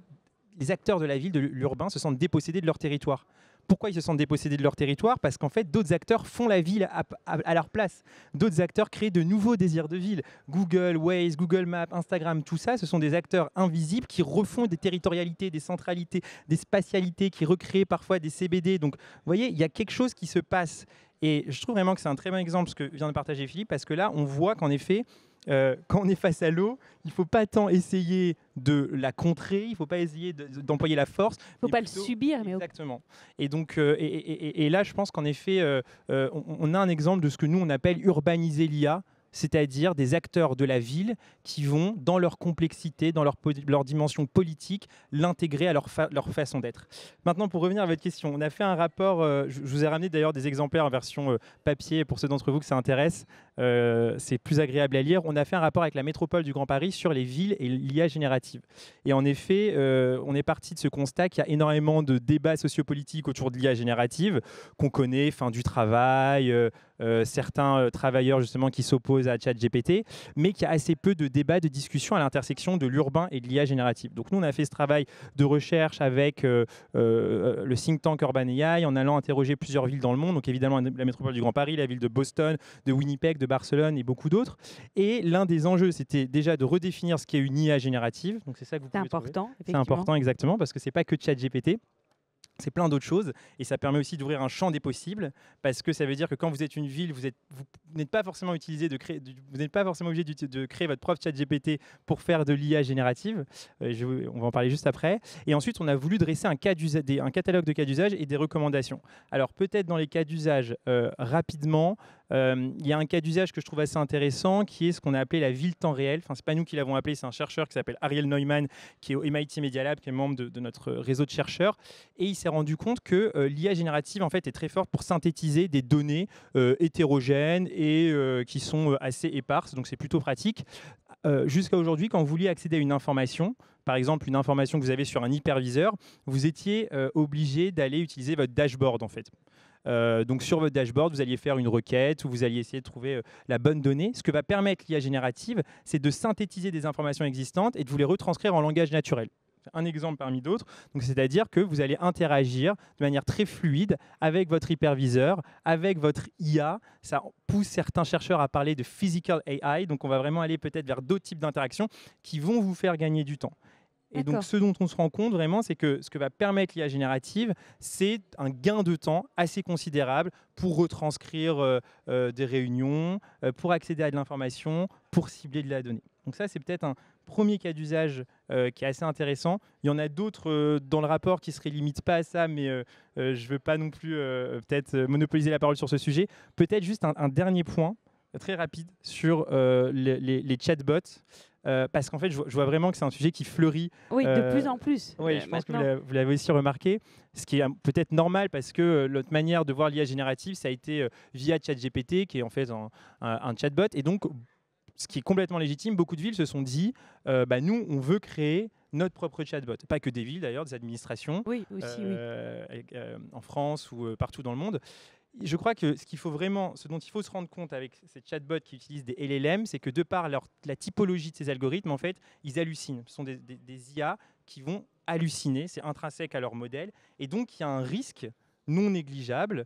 Les acteurs de la ville, de l'urbain, se sentent dépossédés de leur territoire. Pourquoi ils se sentent dépossédés de leur territoire? Parce qu'en fait, d'autres acteurs font la ville à leur place. D'autres acteurs créent de nouveaux désirs de ville. Google, Waze, Google Maps, Instagram, tout ça, ce sont des acteurs invisibles qui refont des territorialités, des centralités, des spatialités, qui recréent parfois des CBD. Donc, vous voyez, il y a quelque chose qui se passe. Et je trouve vraiment que c'est un très bon exemple ce que vient de partager Philippe, parce que là, on voit qu'en effet, quand on est face à l'eau, il ne faut pas tant essayer de la contrer, il ne faut pas essayer d'employer la force. Il ne faut pas le subir. Exactement. Et donc, et là, je pense qu'en effet, on a un exemple de ce que nous, on appelle urbaniser l'IA, c'est-à-dire des acteurs de la ville qui vont, dans leur complexité, dans leur dimension politique, l'intégrer à leur façon d'être. Maintenant, pour revenir à votre question, on a fait un rapport, je vous ai ramené d'ailleurs des exemplaires en version papier pour ceux d'entre vous que ça intéresse, c'est plus agréable à lire. On a fait un rapport avec la métropole du Grand Paris sur les villes et l'IA générative. Et en effet, on est parti de ce constat qu'il y a énormément de débats sociopolitiques autour de l'IA générative qu'on connaît, fin du travail, certains travailleurs justement qui s'opposent à ChatGPT, mais qu'il y a assez peu de débats, de discussions à l'intersection de l'urbain et de l'IA générative. Donc nous, on a fait ce travail de recherche avec le think tank Urban AI en allant interroger plusieurs villes dans le monde, donc évidemment la métropole du Grand Paris, la ville de Boston, de Winnipeg, de Barcelone et beaucoup d'autres. Et l'un des enjeux, c'était déjà de redéfinir ce qu'est une IA générative. Donc c'est ça que vous pouvez trouver. C'est important, exactement, parce que c'est pas que ChatGPT. C'est plein d'autres choses et ça permet aussi d'ouvrir un champ des possibles parce que ça veut dire que quand vous êtes une ville, vous n'êtes pas forcément obligé de créer votre propre ChatGPT pour faire de l'IA générative. On va en parler juste après. Et ensuite, on a voulu dresser un catalogue de cas d'usage et des recommandations. Alors peut-être dans les cas d'usage, rapidement, il y a un cas d'usage que je trouve assez intéressant qui est ce qu'on a appelé la ville temps réel. Enfin, c'est pas nous qui l'avons appelé, c'est un chercheur qui s'appelle Ariel Neumann qui est au MIT Media Lab, qui est membre de notre réseau de chercheurs. Et il s'est rendu compte que l'IA générative en fait, est très forte pour synthétiser des données hétérogènes et qui sont assez éparses. Donc c'est plutôt pratique. Jusqu'à aujourd'hui, quand vous vouliez accéder à une information, par exemple une information que vous avez sur un hyperviseur, vous étiez obligé d'aller utiliser votre dashboard en fait. Donc sur votre dashboard, vous alliez faire une requête où vous alliez essayer de trouver la bonne donnée. Ce que va permettre l'IA générative, c'est de synthétiser des informations existantes et de vous les retranscrire en langage naturel. Un exemple parmi d'autres, c'est-à-dire que vous allez interagir de manière très fluide avec votre hyperviseur, avec votre IA. Ça pousse certains chercheurs à parler de physical AI, donc on va vraiment aller peut-être vers d'autres types d'interactions qui vont vous faire gagner du temps. Et donc, ce dont on se rend compte vraiment, c'est que ce que va permettre l'IA générative, c'est un gain de temps assez considérable pour retranscrire des réunions, pour accéder à de l'information, pour cibler de la donnée. Donc ça, c'est peut-être un premier cas d'usage qui est assez intéressant. Il y en a d'autres dans le rapport qui ne se limitent pas à ça, mais je ne veux pas non plus peut-être monopoliser la parole sur ce sujet. Peut-être juste un dernier point très rapide sur les chatbots. Parce qu'en fait, je vois vraiment que c'est un sujet qui fleurit. Oui, de plus en plus. Oui, je pense que vous l'avez aussi remarqué. Ce qui est peut-être normal parce que notre manière de voir l'IA générative, ça a été via ChatGPT, qui est en fait un chatbot. Et donc, ce qui est complètement légitime, beaucoup de villes se sont dit, nous, on veut créer notre propre chatbot. Pas que des villes d'ailleurs, des administrations. Oui, aussi, en France ou partout dans le monde. Je crois que ce dont il faut se rendre compte avec ces chatbots qui utilisent des LLM, c'est que de par la typologie de ces algorithmes, en fait, ils hallucinent. Ce sont des IA qui vont halluciner, c'est intrinsèque à leur modèle. Et donc, il y a un risque non négligeable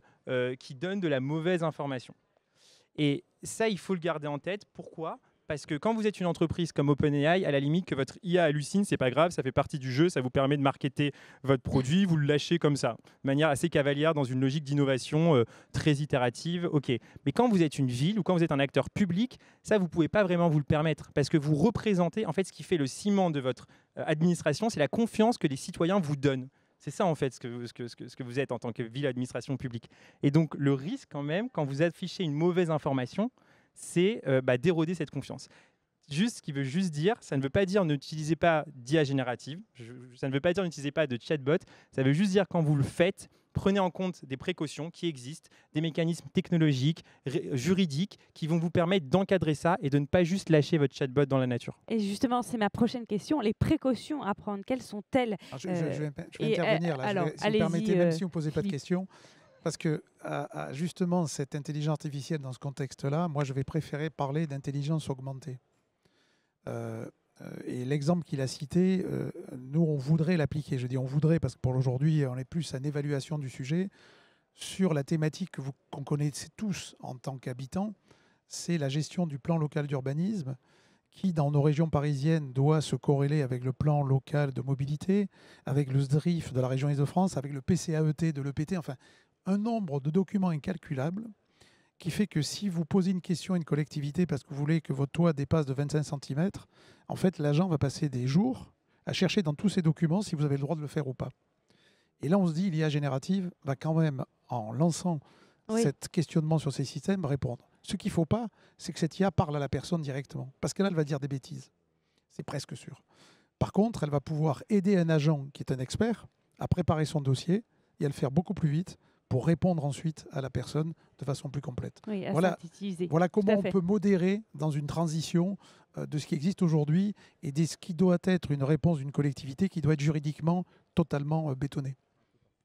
qui donne de la mauvaise information. Et ça, il faut le garder en tête. Pourquoi ? Parce que quand vous êtes une entreprise comme OpenAI, à la limite que votre IA hallucine, c'est pas grave, ça fait partie du jeu, ça vous permet de marketer votre produit, vous le lâchez comme ça, de manière assez cavalière dans une logique d'innovation très itérative. Ok. Mais quand vous êtes une ville ou quand vous êtes un acteur public, ça vous pouvez pas vraiment vous le permettre parce que vous représentez, en fait, ce qui fait le ciment de votre administration, c'est la confiance que les citoyens vous donnent. C'est ça, en fait, ce que vous êtes en tant que ville administration publique. Et donc, le risque, quand même, quand vous affichez une mauvaise information, c'est d'éroder cette confiance. Ce qui veut juste dire, ça ne veut pas dire n'utilisez pas d'IA générative, ça ne veut pas dire n'utilisez pas de chatbot, ça veut juste dire quand vous le faites, prenez en compte des précautions qui existent, des mécanismes technologiques, juridiques qui vont vous permettre d'encadrer ça et de ne pas juste lâcher votre chatbot dans la nature. Et justement, c'est ma prochaine question. Les précautions à prendre, quelles sont-elles ? Je vais intervenir là, si vous permettez, même si vous ne posez pas de questions. Parce que justement, cette intelligence artificielle dans ce contexte-là, moi, je vais préférer parler d'intelligence augmentée. Et l'exemple qu'il a cité, nous, on voudrait l'appliquer. Je dis on voudrait parce que pour aujourd'hui, on est plus à une évaluation du sujet. Sur la thématique qu'on connaissait tous en tant qu'habitants, c'est la gestion du plan local d'urbanisme qui, dans nos régions parisiennes, doit se corréler avec le plan local de mobilité, avec le SDRIF de la région Île-de-France, avec le PCAET de l'EPT, enfin, un nombre de documents incalculables qui fait que si vous posez une question à une collectivité parce que vous voulez que votre toit dépasse de 25 cm, en fait, l'agent va passer des jours à chercher dans tous ces documents si vous avez le droit de le faire ou pas. Et là, on se dit, l'IA générative va quand même, en lançant ce questionnement sur ces systèmes, répondre. Ce qu'il ne faut pas, c'est que cette IA parle à la personne directement. Parce que là, elle va dire des bêtises. C'est presque sûr. Par contre, elle va pouvoir aider un agent qui est un expert à préparer son dossier et à le faire beaucoup plus vite pour répondre ensuite à la personne de façon plus complète. Oui, voilà comment on peut modérer dans une transition de ce qui existe aujourd'hui et de ce qui doit être une réponse d'une collectivité qui doit être juridiquement totalement bétonnée.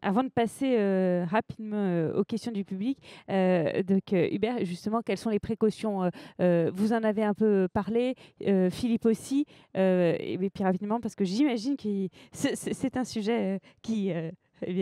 Avant de passer rapidement aux questions du public, donc Hubert, justement, quelles sont les précautions vous en avez un peu parlé, Philippe aussi, et puis rapidement, parce que j'imagine que c'est un sujet qui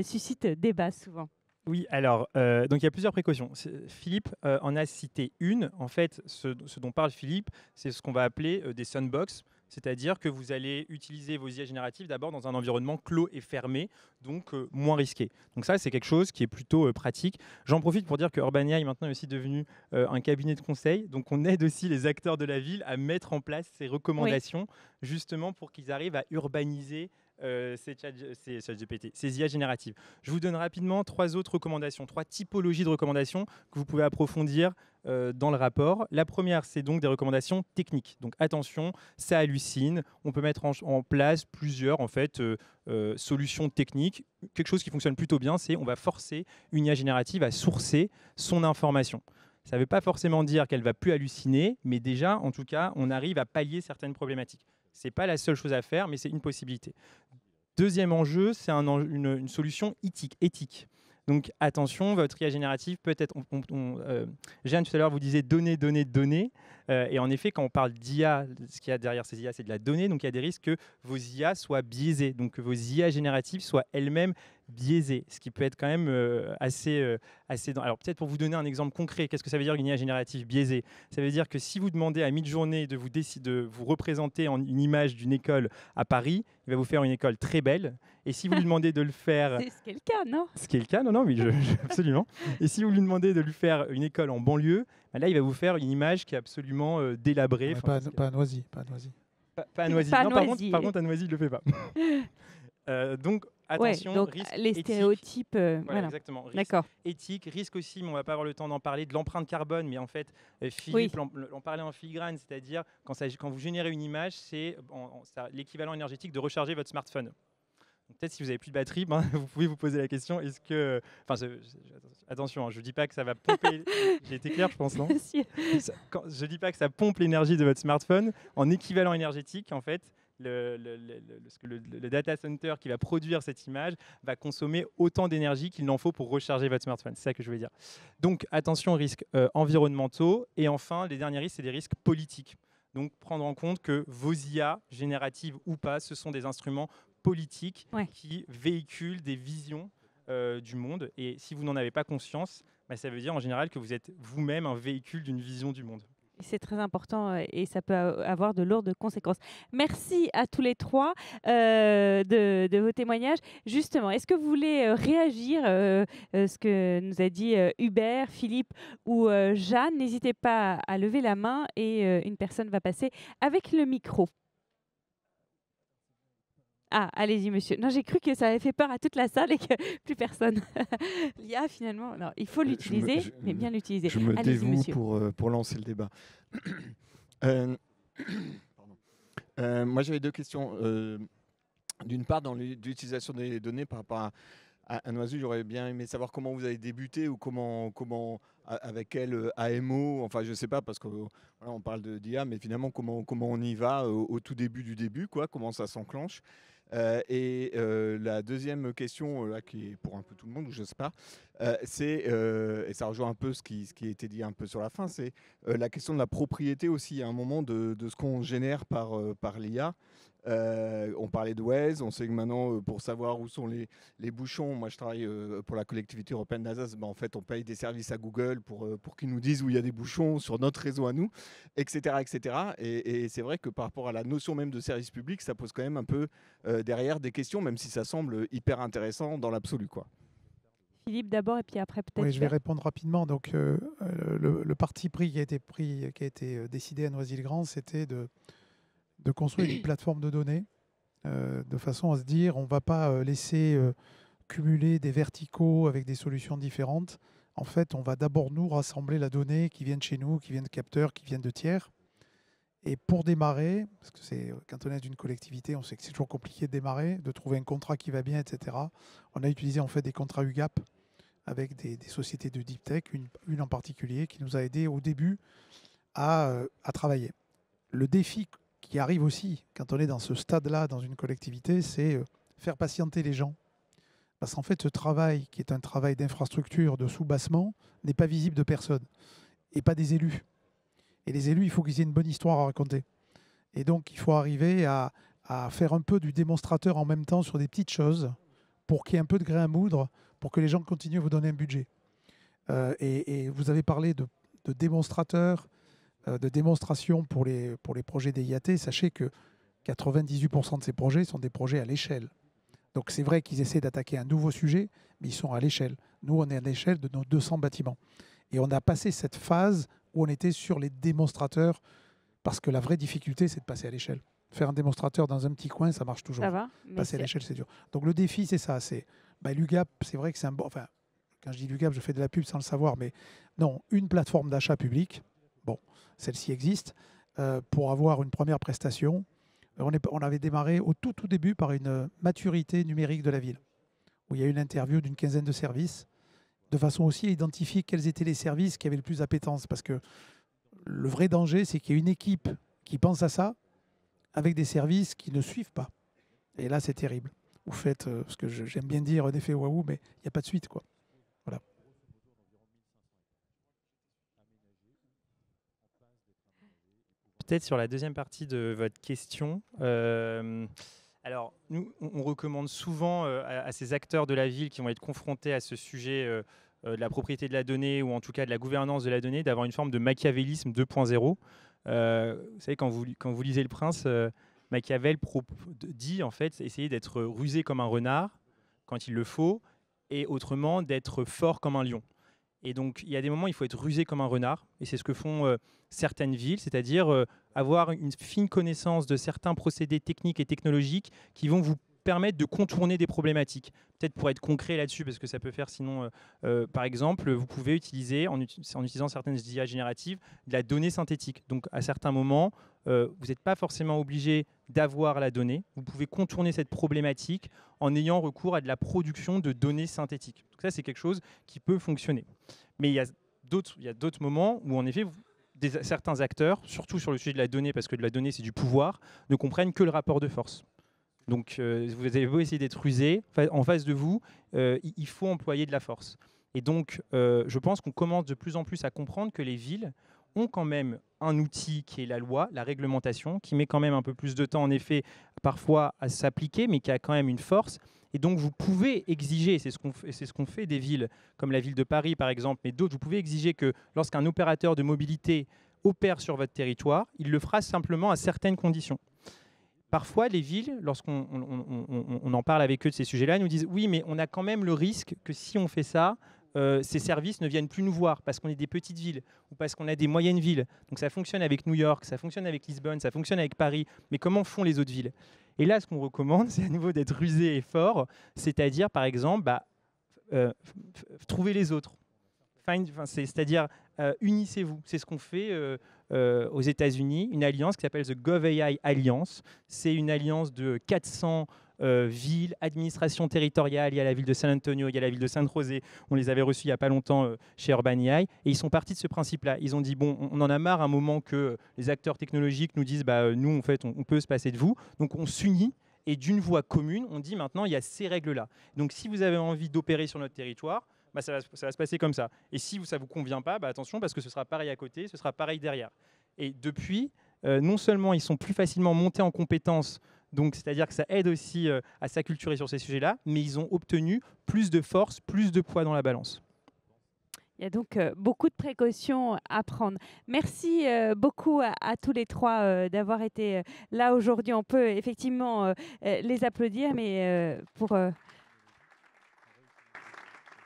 suscite débat souvent. Oui, alors, donc il y a plusieurs précautions. Philippe en a cité une. En fait, ce dont parle Philippe, c'est ce qu'on va appeler des sandbox. C'est-à-dire que vous allez utiliser vos IA génératives d'abord dans un environnement clos et fermé, donc moins risqué. Donc ça, c'est quelque chose qui est plutôt pratique. J'en profite pour dire que Urbania est maintenant aussi devenu un cabinet de conseil. Donc on aide aussi les acteurs de la ville à mettre en place ces recommandations, justement pour qu'ils arrivent à urbaniser ces IA génératives. Je vous donne rapidement 3 autres recommandations, 3 typologies de recommandations que vous pouvez approfondir dans le rapport. La première, c'est donc des recommandations techniques. Donc attention, ça hallucine. On peut mettre en place plusieurs solutions techniques. Quelque chose qui fonctionne plutôt bien, c'est on va forcer une IA générative à sourcer son information. Ça ne veut pas forcément dire qu'elle ne va plus halluciner, mais déjà, en tout cas, on arrive à pallier certaines problématiques. Ce n'est pas la seule chose à faire, mais c'est une possibilité. Deuxième enjeu, c'est une solution éthique. Donc attention, votre IA générative peut être... Jeanne, tout à l'heure, vous disiez données. Et en effet, quand on parle d'IA, ce qu'il y a derrière ces IA, c'est de la donnée. Donc il y a des risques que vos IA soient biaisées, donc que vos IA génératives soient elles-mêmes biaisées, ce qui peut être quand même assez... Alors peut-être pour vous donner un exemple concret, qu'est-ce que ça veut dire une IA générative biaisée? Ça veut dire que si vous demandez à Midjourney de vous représenter en une image d'une école à Paris, il va vous faire une école très belle. Et si vous lui demandez de le faire... C'est ce qui est le cas, non? Ce qui est le cas, non, oui, absolument. Et si vous lui demandez de lui faire une école en banlieue, là, il va vous faire une image qui est absolument délabrée. Pas à Noisy. Pas à Noisy. Non, par contre, à Noisy, il ne le fait pas. Donc, attention, donc, risque les stéréotypes. Voilà, exactement. Risque éthique, risque aussi, mais on ne va pas avoir le temps d'en parler, de l'empreinte carbone. Mais en fait, Philippe en parlait en filigrane, c'est-à-dire quand vous générez une image, c'est l'équivalent énergétique de recharger votre smartphone. Peut-être si vous n'avez plus de batterie, vous pouvez vous poser la question, est-ce que... attention, je ne dis pas que ça va pomper... J'ai été clair, je pense, non? Je ne dis pas que ça pompe l'énergie de votre smartphone. En équivalent énergétique, en fait, le data center qui va produire cette image va consommer autant d'énergie qu'il n'en faut pour recharger votre smartphone. C'est ça que je voulais dire. Donc, attention aux risques environnementaux. Et enfin, les derniers risques, c'est des risques politiques. Donc, prendre en compte que vos IA, génératives ou pas, ce sont des instruments politiques qui véhiculent des visions du monde. Et si vous n'en avez pas conscience, ça veut dire en général que vous êtes vous-même un véhicule d'une vision du monde. C'est très important et ça peut avoir de lourdes conséquences. Merci à tous les trois de vos témoignages. Justement, est-ce que vous voulez réagir à ce que nous a dit Hubert, Philippe ou Jeanne? N'hésitez pas à lever la main et une personne va passer avec le micro. Ah, allez-y, monsieur. Non, j'ai cru que ça avait fait peur à toute la salle et que plus personne. L'IA, finalement, non, il faut l'utiliser, mais bien l'utiliser. Je me dévoue pour lancer le débat. Moi, j'avais 2 questions. D'une part, dans l'utilisation des données par rapport à Noisy, j'aurais bien aimé savoir comment vous avez débuté ou comment avec quel AMO, enfin je ne sais pas parce qu'on parle d'IA, mais finalement comment on y va au tout début du début, comment ça s'enclenche. La deuxième question, là, qui est pour un peu tout le monde, ou je ne sais pas, et ça rejoint un peu ce qui a été dit un peu sur la fin, c'est la question de la propriété aussi, à un moment, de ce qu'on génère par l'IA. On parlait de Waze, on sait que maintenant, pour savoir où sont les bouchons, moi je travaille pour la collectivité européenne d'Alsace, en fait on paye des services à Google pour qu'ils nous disent où il y a des bouchons sur notre réseau à nous, etc. etc. Et c'est vrai que par rapport à la notion même de service public, ça pose quand même un peu derrière des questions, même si ça semble hyper intéressant dans l'absolu, quoi. Philippe d'abord et puis après peut-être. Oui, je vais répondre rapidement. Donc, le parti pris qui a été décidé à Noisy-le-Grand, c'était de construire une plateforme de données de façon à se dire on ne va pas laisser cumuler des verticaux avec des solutions différentes. En fait, on va d'abord nous rassembler la donnée qui vient de chez nous, qui vient de capteurs, qui viennent de tiers. Et pour démarrer, parce que quand on est d'une collectivité, on sait que c'est toujours compliqué de démarrer, de trouver un contrat qui va bien, etc. On a utilisé en fait des contrats UGAP avec des sociétés de deep tech, une en particulier, qui nous a aidé au début à travailler. Le défi qui arrive aussi quand on est dans ce stade-là, dans une collectivité, c'est faire patienter les gens. Parce qu'en fait, ce travail, qui est un travail d'infrastructure, de sous-bassement, n'est pas visible de personne, et pas des élus. Et les élus, il faut qu'ils aient une bonne histoire à raconter. Et donc, il faut arriver à faire un peu du démonstrateur en même temps sur des petites choses, pour qu'il y ait un peu de grain à moudre, pour que les gens continuent à vous donner un budget. Et vous avez parlé de démonstrateurs, de démonstration pour les projets des IAT. Sachez que 98% de ces projets sont des projets à l'échelle. Donc c'est vrai qu'ils essaient d'attaquer un nouveau sujet, mais ils sont à l'échelle. Nous, on est à l'échelle de nos 200 bâtiments. Et on a passé cette phase où on était sur les démonstrateurs, parce que la vraie difficulté, c'est de passer à l'échelle. Faire un démonstrateur dans un petit coin, ça marche toujours. Ça va, passer à l'échelle, c'est dur. Donc le défi, c'est ça. L'UGAP, c'est vrai que c'est un bon... Enfin, quand je dis l'UGAP, je fais de la pub sans le savoir, mais non, une plateforme d'achat public, bon, celle-ci existe, pour avoir une première prestation. On avait démarré au tout début par une maturité numérique de la ville, où il y a eu une interview d'une quinzaine de services, de façon aussi à identifier quels étaient les services qui avaient le plus d'appétence. Parce que le vrai danger, c'est qu'il y a une équipe qui pense à ça, avec des services qui ne suivent pas. Et là, c'est terrible. Vous faites, parce que j'aime bien dire un effet waouh, mais il n'y a pas de suite, quoi. Voilà. Peut-être sur la deuxième partie de votre question. Alors, nous, on recommande souvent à ces acteurs de la ville qui vont être confrontés à ce sujet de la propriété de la donnée, ou en tout cas de la gouvernance de la donnée, d'avoir une forme de machiavélisme 2.0. Vous savez, quand vous lisez Le Prince, Machiavel dit, en fait, essayer d'être rusé comme un renard quand il le faut, et autrement d'être fort comme un lion. Et donc, il y a des moments où il faut être rusé comme un renard, et c'est ce que font certaines villes, c'est-à-dire avoir une fine connaissance de certains procédés techniques et technologiques qui vont vous permettre de contourner des problématiques. Peut-être pour être concret là-dessus, parce que ça peut faire sinon, par exemple, vous pouvez utiliser, en utilisant certaines IA génératives, de la donnée synthétique. Donc, à certains moments, vous n'êtes pas forcément obligé d'avoir la donnée. Vous pouvez contourner cette problématique en ayant recours à de la production de données synthétiques. Donc ça, c'est quelque chose qui peut fonctionner. Mais il y a d'autres moments où, en effet, certains acteurs, surtout sur le sujet de la donnée, parce que de la donnée, c'est du pouvoir, ne comprennent que le rapport de force. Donc, vous avez beau essayer d'être rusé, en face de vous, il faut employer de la force. Et donc, je pense qu'on commence de plus en plus à comprendre que les villes ont quand même un outil qui est la loi, la réglementation, qui met quand même un peu plus de temps, en effet, parfois à s'appliquer, mais qui a quand même une force. Et donc, vous pouvez exiger, c'est ce qu'on fait des villes, comme la ville de Paris, par exemple, mais d'autres, vous pouvez exiger que lorsqu'un opérateur de mobilité opère sur votre territoire, il le fera simplement à certaines conditions. Parfois, les villes, lorsqu'on en parle avec eux de ces sujets-là, nous disent « Oui, mais on a quand même le risque que si on fait ça, ces services ne viennent plus nous voir parce qu'on est des petites villes ou parce qu'on a des moyennes villes. Donc ça fonctionne avec New York, ça fonctionne avec Lisbonne, ça fonctionne avec Paris. Mais comment font les autres villes ?» Et là, ce qu'on recommande, c'est à nouveau d'être rusé et fort, c'est-à-dire, par exemple, trouver les autres. C'est-à-dire, unissez-vous. C'est ce qu'on fait aux États-Unis, une alliance qui s'appelle The GovAI Alliance. C'est une alliance de 400 villes, administrations territoriales. Il y a la ville de San Antonio, il y a la ville de San José. On les avait reçus il n'y a pas longtemps chez Urban AI. Et ils sont partis de ce principe-là. Ils ont dit, bon, on en a marre un moment que les acteurs technologiques nous disent, nous, en fait, on peut se passer de vous. Donc, on s'unit Et d'une voie commune, on dit maintenant, il y a ces règles-là. Donc si vous avez envie d'opérer sur notre territoire, ça va se passer comme ça. Et si ça ne vous convient pas, attention, parce que ce sera pareil à côté, ce sera pareil derrière. Et depuis, non seulement ils sont plus facilement montés en compétences, donc c'est-à-dire que ça aide aussi à s'acculturer sur ces sujets-là, mais ils ont obtenu plus de force, plus de poids dans la balance. Il y a donc beaucoup de précautions à prendre. Merci beaucoup à tous les trois d'avoir été là aujourd'hui. On peut effectivement les applaudir, mais pour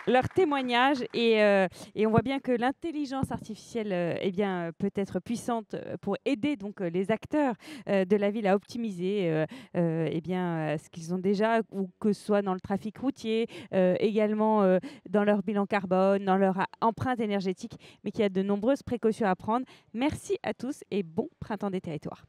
leur témoignage et on voit bien que l'intelligence artificielle peut être puissante pour aider donc les acteurs de la ville à optimiser ce qu'ils ont déjà, ou que ce soit dans le trafic routier, également dans leur bilan carbone, dans leur empreinte énergétique, mais qu'il y a de nombreuses précautions à prendre. Merci à tous et bon printemps des territoires.